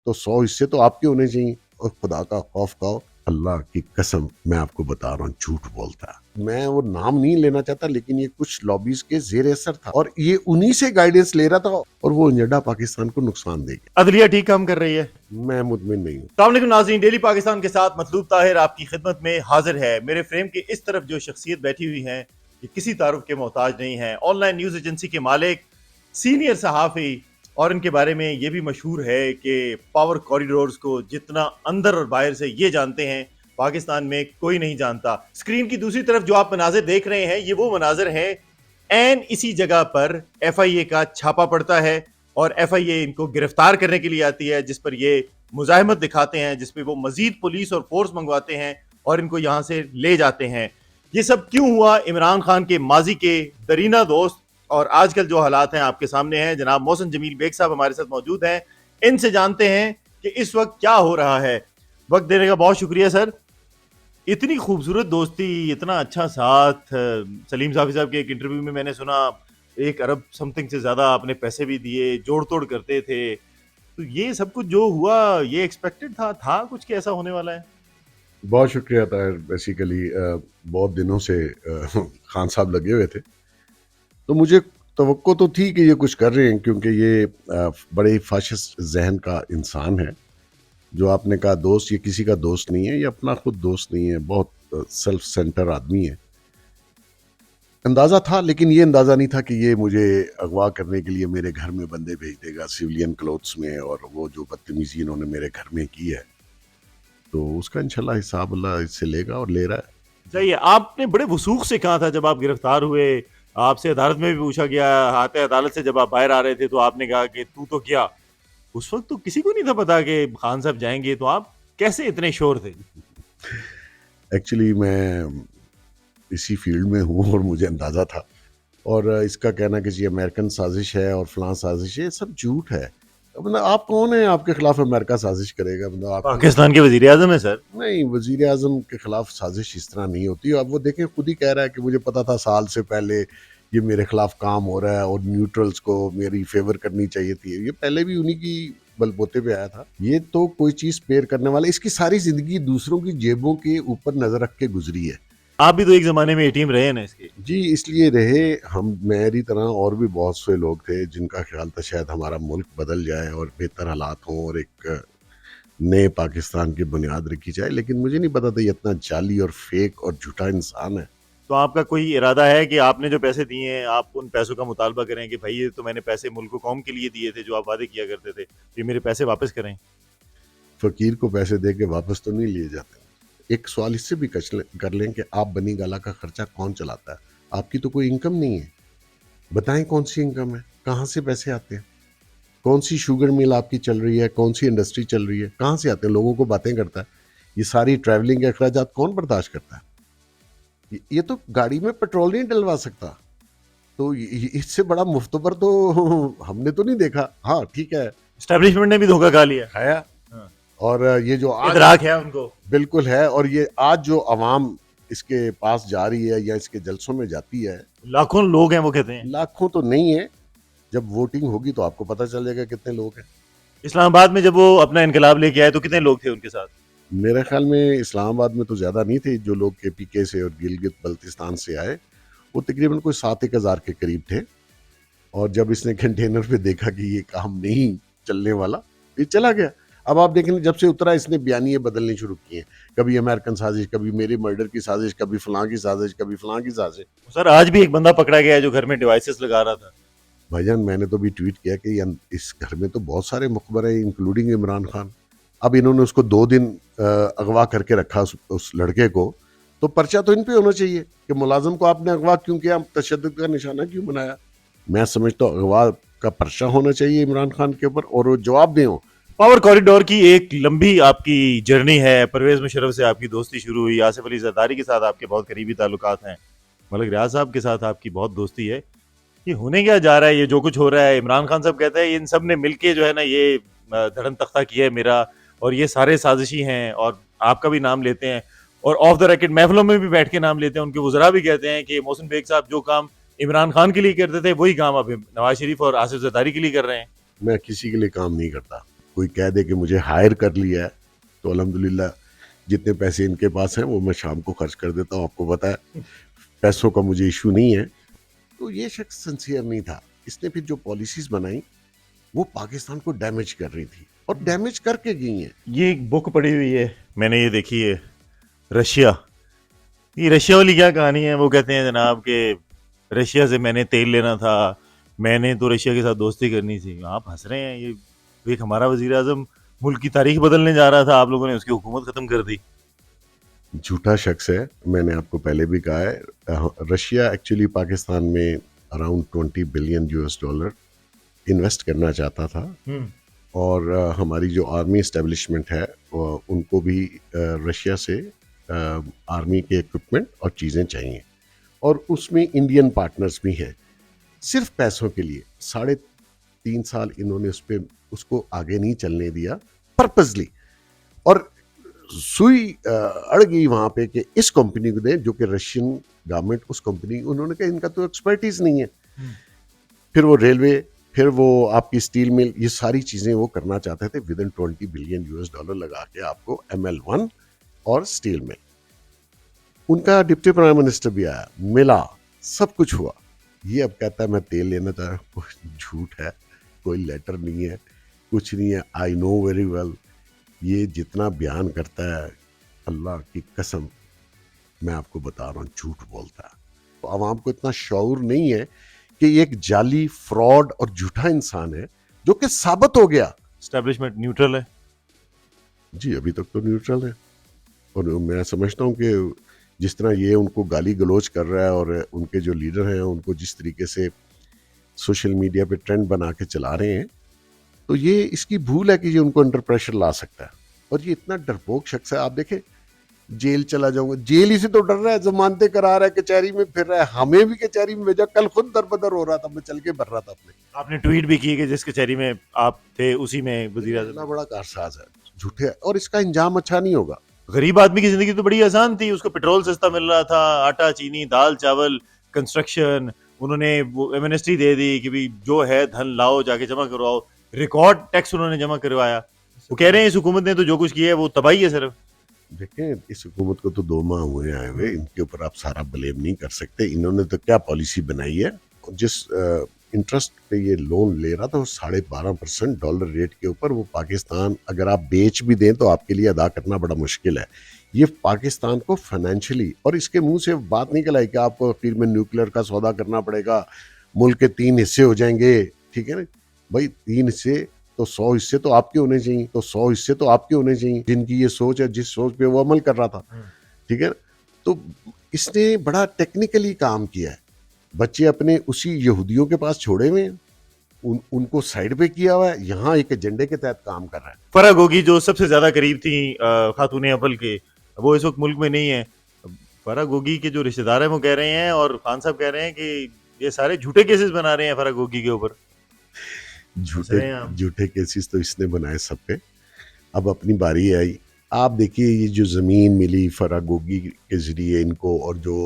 तो 100 हिस्से तो आपके होने चाहिए। और खुदा का खौफ खाओ, अल्लाह की कसम मैं आपको बता रहा हूँ, झूठ बोलता है। मैं वो नाम नहीं लेना चाहता, लेकिन ये कुछ लॉबीज के ज़ेर असर था और ये उन्हीं से गाइडेंस ले रहा था और वो एजेंडा पाकिस्तान को नुकसान देगा। अदलिया ठीक काम कर रही है। मैं मुतमिन नहीं हूँ। अस्सलाम नाज़रीन, डेली पाकिस्तान के साथ मतलूब ताहिर आपकी खिदमत में हाजिर है। मेरे फ्रेम के इस तरफ जो शख्सियत बैठी हुई है ये किसी तारुफ के मोहताज नहीं है। ऑनलाइन न्यूज एजेंसी के मालिक, सीनियर सहाफ़ी, और इनके बारे में ये भी मशहूर है कि पावर कॉरिडोर्स को जितना अंदर और बाहर से ये जानते हैं, पाकिस्तान में कोई नहीं जानता। स्क्रीन की दूसरी तरफ जो आप मनाजिर देख रहे हैं ये वो मनाजिर हैं, एन इसी जगह पर FIA का छापा पड़ता है और FIA इनको गिरफ्तार करने के लिए आती है, जिस पर ये मुजाहिमत दिखाते हैं, जिसपे वो मजीद पुलिस और फोर्स मंगवाते हैं और इनको यहां से ले जाते हैं। ये सब क्यों हुआ? इमरान खान के माजी के दरीना दोस्त और आजकल जो हालात हैं आपके सामने हैं। जनाब मोहसिन जमील बेग साहब हमारे साथ मौजूद हैं, इनसे जानते हैं कि इस वक्त क्या हो रहा है। वक्त देने का बहुत शुक्रिया सर। इतनी खूबसूरत दोस्ती, इतना अच्छा साथ। सलीम साहब के एक इंटरव्यू में मैंने सुना 1 अरब समथिंग से ज्यादा आपने पैसे भी दिए, जोड़ तोड़ करते थे। तो ये सब कुछ जो हुआ ये एक्सपेक्टेड था कुछ कि ऐसा होने वाला है? बहुत शुक्रिया ताहिर। बेसिकली बहुत दिनों से खान साहब लगे हुए थे, तो मुझे तवक्को तो थी कि ये कुछ कर रहे हैं, क्योंकि ये बड़े फाशिस्ट जहन का इंसान है। जो आपने कहा दोस्त, ये किसी का दोस्त नहीं है, ये अपना खुद दोस्त नहीं है, बहुत सेल्फ सेंटर आदमी है। अंदाज़ा था, लेकिन ये अंदाज़ा नहीं था कि ये मुझे अगवा करने के लिए मेरे घर में बंदे भेज देगा सिविलियन क्लोथ्स में, और वो जो बदतमीजी इन्होंने मेरे घर में की है, तो उसका इंशाल्लाह हिसाब अल्लाह इससे लेगा और ले रहा है। सही है। आपने बड़े वसूख से कहा था जब आप गिरफ्तार हुए, आपसे अदालत में भी पूछा गया, हाथ अदालत से जब आप बाहर आ रहे थे तो आपने कहा कि तू तो क्या। उस वक्त तो किसी को नहीं था पता कि खान साहब जाएंगे, तो आप कैसे इतने श्योर थे? एक्चुअली मैं इसी फील्ड में हूँ और मुझे अंदाज़ा था, और इसका कहना कि जी अमेरिकन साजिश है और फलां साजिश है, सब झूठ है। मतलब आप कौन है, आपके खिलाफ अमेरिका साजिश करेगा? मतलब आपको पाकिस्तान के वजीर आजम है सर। नहीं, वजीर आजम के खिलाफ साजिश इस तरह नहीं होती। अब वो देखें, खुद ही कह रहा है कि मुझे पता था साल से पहले ये मेरे खिलाफ काम हो रहा है और न्यूट्रल्स को मेरी फेवर करनी चाहिए थी। ये पहले भी उन्हीं की बलबूते पे आया था। ये तो कोई चीज़ पेयर करने वाला, इसकी सारी जिंदगी दूसरों की जेबों के ऊपर नजर रख के गुजरी है। आप भी तो एक जमाने में ATM रहे हैं ना इसके। जी, इसलिए रहे। हम मेरी तरह और भी बहुत से लोग थे जिनका ख्याल था शायद हमारा मुल्क बदल जाए और बेहतर हालात हों और एक नए पाकिस्तान की बुनियाद रखी जाए, लेकिन मुझे नहीं पता था ये इतना जाली और फेक और झूठा इंसान है। तो आपका कोई इरादा है कि आपने जो पैसे दिए हैं आप उन पैसों का मुतालबा करें कि भाई ये तो मैंने पैसे मुल्क कौम के लिए दिए थे, जो आप वादे किया करते थे, ये मेरे पैसे वापस करें? फकीर को पैसे दे के वापस तो नहीं लिए जाते। एक सवाल इससे भी कर लें कि आप बनी गाला का खर्चा कौन चलाता है? आपकी तो कोई इनकम नहीं है। बताएं कौन सी इनकम है, कहाँ से पैसे आते हैं? कौन सी शुगर मिल आपकी चल रही है, कौन सी इंडस्ट्री चल रही है, कहाँ से आते हैं? लोगों को बातें करता है। ये सारी ट्रैवलिंग के अखराजात कौन बर्दाश्त करता है? ये तो गाड़ी में पेट्रोल नहीं डलवा सकता। तो इससे बड़ा मुफ्तबर तो हमने तो नहीं देखा। हाँ ठीक है, एस्टेब्लिशमेंट ने भी धोखा खा लिया। खाया। हाँ। और ये जो आज इदराक है उनको। बिल्कुल है, और ये आज जो अवाम इसके पास जा रही है या इसके जलसों में जाती है, लाखों लोग हैं वो कहते हैं। लाखों तो नहीं है। जब वोटिंग होगी तो आपको पता चल जाएगा कितने लोग हैं। इस्लामाबाद में जब वो अपना इनकलाब लेके आए तो कितने लोग थे उनके साथ? मेरे ख्याल में इस्लामाबाद में तो ज़्यादा नहीं थे। जो लोग KPK से और गिलगित बल्तिस्तान से आए वो तकरीबन कोई 7-1 हज़ार के करीब थे। और जब इसने कंटेनर पे देखा कि ये काम नहीं चलने वाला, ये चला गया। अब आप देखें, जब से उतरा इसने बयानिए बदलने शुरू किए हैं। कभी अमेरिकन साजिश, कभी मेरे मर्डर की साजिश, कभी फलां की साजिश, कभी फलां की साजिश। सर आज भी एक बंदा पकड़ा गया है जो घर में डिवाइसेस लगा रहा था। भाईजान मैंने तो भी ट्वीट किया कि इस घर में तो बहुत सारे मुखबर हैं, इंक्लूडिंग इमरान खान। अब इन्होंने उसको 2 दिन अगवा करके रखा, उस लड़के को, तो पर्चा तो इन पे होना चाहिए कि मुलाजिम को आपने अगवा क्यों किया, तशद्दुद का निशाना क्यों बनाया। मैं समझता हूँ अगवा का पर्चा होना चाहिए इमरान खान के ऊपर और वो जवाब दें। पावर कॉरिडोर की एक लंबी आपकी जर्नी है। परवेज मुशर्रफ से आपकी दोस्ती शुरू हुई, आसिफ अली जरदारी के साथ आपके बहुत करीबी ताल्लुकात हैं, मलिक रियाज साहब के साथ आपकी बहुत दोस्ती है। ये होने क्या जा रहा है, ये जो कुछ हो रहा है? इमरान खान साहब कहते हैं इन सब ने मिलके जो है ना ये धड़न तख्ता किया है मेरा, और ये सारे साजिशी हैं, और आपका भी नाम लेते हैं और ऑफ द रैकेट महफिलों में भी बैठ के नाम लेते हैं। उनके वज़रा भी कहते हैं कि मोहसिन बेग साहब जो काम इमरान खान के लिए करते थे वही काम अब नवाज शरीफ और आसिफ जरदारी के लिए कर रहे हैं। मैं किसी के लिए काम नहीं करता। कोई कह दे कि मुझे हायर कर लिया है तो अल्हम्दुलिल्लाह जितने पैसे इनके पास हैं वो मैं शाम को खर्च कर देता हूँ। आपको पता है पैसों का मुझे इशू नहीं है। तो ये शख्स सिंसियर नहीं था। इसने फिर जो पॉलिसीज बनाई वो पाकिस्तान को डैमेज कर रही थी और डैमेज करके गई हैं। ये एक बुक पढ़ी हुई है मैंने, ये देखी है, रशिया। ये रशिया वाली क्या कहानी है? वो कहते हैं जनाब कि रशिया से मैंने तेल लेना था, मैंने तो रशिया के साथ दोस्ती करनी थी। आप हंस रहे हैं, ये एक हमारा वजीर आजम मुल्क की तारीख बदलने जा रहा था, आप लोगों ने उसकी हुकूमत खत्म कर दी। झूठा शख्स है। मैंने आपको पहले भी कहा है रशिया एक्चुअली पाकिस्तान में around 20 billion US dollar invest करना चाहता था और हमारी जो आर्मी इस्टेब्लिशमेंट है उनको भी रशिया से आर्मी के इक्विपमेंट और चीज़ें चाहिए और उसमें इंडियन पार्टनर्स भी हैं। सिर्फ पैसों के लिए 3.5 साल इन्होंने उसको आगे नहीं चलने दिया पर्पसली और सुई अड़ गई वहां पे कि इस कंपनी को दें, जो कि रशियन गवर्नमेंट उस कंपनी, उन्होंने कहा इनका तो एक्सपर्टीज नहीं है। फिर वो रेलवे, फिर वो आपकी स्टील मिल, ये सारी चीजें वो करना चाहते थे with in 20 billion US dollar लगा के आपको ML1 और स्टील मिल। उनका डिप्टी प्राइम मिनिस्टर भी आया, मिला, सब कुछ हुआ। ये अब कहता है मैं तेल लेना चाह रहा हूँ। झूठ है, कोई लेटर नहीं है, कुछ नहीं है। आई नो वेरी वेल ये जितना बयान करता है, अल्लाह की कसम मैं आपको बता रहा हूँ झूठ बोलता है। तो आवाम को इतना शऊर नहीं है कि ये एक जाली, फ्रॉड और झूठा इंसान है जो कि साबित हो गया। एस्टेब्लिशमेंट न्यूट्रल है जी, अभी तक तो न्यूट्रल है और मैं समझता हूँ कि जिस तरह ये उनको गाली गलौज कर रहा है और उनके जो लीडर हैं उनको जिस तरीके से सोशल मीडिया पे ट्रेंड बना के चला रहे हैं, तो ये इसकी भूल है कि ये उनको अंडर प्रेशर ला सकता है। और ये इतना डरपोक शख्स है, आप देखें जेल चला जाऊंगा, जेल ही से तो डर रहा है, जमानतें करा रहा है, कचहरी में फिर रहा है, हमें भी कचहरी में भेजा। कल खुद दरबदर हो रहा था, मैं चल के भर रहा था अपने। आपने ट्वीट भी की कि जिस कचहरी में आप थे उसी में वजीर आजम। इतना बड़ा कारसाज है, झूठे है और इसका इंजाम अच्छा नहीं होगा। गरीब आदमी की जिंदगी तो बड़ी आसान थी, उसको पेट्रोल सस्ता मिल रहा था, आटा चीनी दाल चावल कंस्ट्रक्शन, उन्होंने वो एमनेस्टी दे दी कि भाई जो है धन लाओ जाके जमा करवाओ। रिकॉर्ड टैक्स उन्होंने जमा करवाया। वो कह रहे हैं इस हुकूमत ने तो जो कुछ किया है वो तबाही है सिर्फ। देखें इस हुकूमत को तो 2 माह हुए आए हुए, इनके ऊपर आप सारा ब्लेम नहीं कर सकते। इन्होंने तो क्या पॉलिसी बनाई है, जिस इंटरेस्ट पे ये लोन ले रहा था वो 12.5% डॉलर रेट के ऊपर, वो पाकिस्तान अगर आप बेच भी दें तो आपके लिए अदा करना बड़ा मुश्किल है। ये पाकिस्तान को फाइनेंशियली, और इसके मुंह से बात निकल आई कि आपको आखिर में न्यूक्लियर का सौदा करना पड़ेगा, मुल्क के 3 हिस्से हो जाएंगे। ठीक है ना भाई, 3 हिस्से तो 100 हिस्से तो आपके होने चाहिए, तो 100 हिस्से तो आपके होने चाहिए जिनकी ये सोच है, जिस सोच पे वो अमल कर रहा था। ठीक है ना, तो इसने बड़ा टेक्निकली काम किया है। बच्चे अपने उसी यहूदियों के पास छोड़े हुए हैं, उनको साइड पे किया हुआ है, यहाँ एक एजेंडे के तहत काम कर रहा है। फराह गोगी जो सबसे ज्यादा करीब थी खातून अव्वल के, वो इस वक्त मुल्क में नहीं है। फराह गोगी के जो रिश्तेदार हैं वो कह रहे हैं और खान साहब कह रहे हैं कि ये सारे झूठे केसेस बना रहे हैं फराह गोगी के ऊपर। झूठे केसेस तो इसने बनाए सब पे। अब अपनी बारी आई। आप देखिए ये जो जमीन मिली फराह गोगी के जरिए इनको, और जो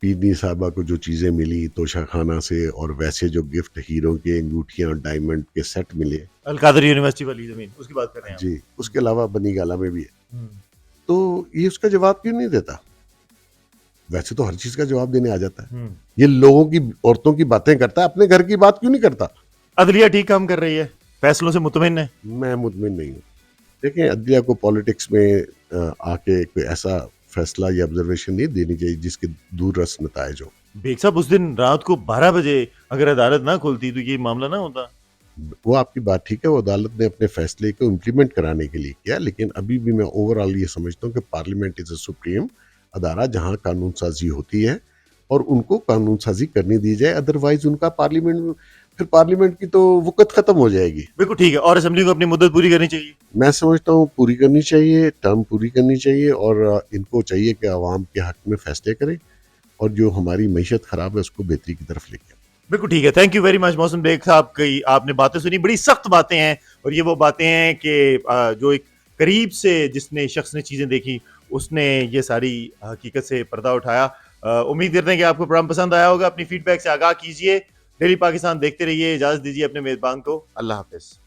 पीरनी साहबा को जो चीज़ें मिली तोशा खाना से, और वैसे जो गिफ्ट हीरो के अंगूठियां डायमंड के सेट मिले, अलकादर यूनिवर्सिटी वाली जमीन उसकी बात कर रहे हैं जी, उसके अलावा बनी गाला में भी है। तो ये उसका जवाब क्यों नहीं देता? वैसे तो हर चीज का जवाब देने आ जाता है। ये लोगों की, औरतों की बातें करता है, अपने घर की बात क्यों नहीं करता? अदलिया ठीक काम कर रही है, फैसलों से मुतमिन है? मैं मुतमिन नहीं हूँ। देखें अदलिया को पॉलिटिक्स में आके कोई ऐसा फैसला या ऑब्जर्वेशन नहीं देनी चाहिए जिसके दूर रस नतायज हो। बेग साहब उस दिन रात को 12 बजे अगर अदालत ना खुलती तो ये मामला ना होता। वो आपकी बात ठीक है, वो अदालत ने अपने फैसले को इम्प्लीमेंट कराने के लिए किया, लेकिन अभी भी मैं ओवरऑल ये समझता हूँ कि पार्लियामेंट इज अ सुप्रीम अदारा जहाँ कानून साजी होती है और उनको कानून साजी करनी दी जाए। अदरवाइज उनका पार्लियामेंट की तो वक़्त खत्म हो जाएगी। बिल्कुल ठीक है, और असेंबली को अपनी मुद्दत पूरी करनी चाहिए। मैं समझता हूँ पूरी करनी चाहिए, टर्म पूरी करनी चाहिए, और इनको चाहिए कि आवाम के हक में फैसले करें और जो हमारी मईशत खराब है उसको बेहतरी की तरफ लेके। बिल्कुल ठीक है, thank you very much Mohsin Baig Sahab की आपने बातें सुनी, बड़ी सख्त बातें हैं, और ये वो बातें हैं कि जो एक करीब से जिसने शख्स ने चीज़ें देखी उसने ये सारी हकीकत से पर्दा उठाया। उम्मीद करते हैं कि आपको प्रोग्राम पसंद आया होगा। अपनी फीडबैक से आगाह कीजिए, डेली पाकिस्तान देखते रहिए। इजाजत दीजिए अपने मेजबान को। अल्लाह हाफिज।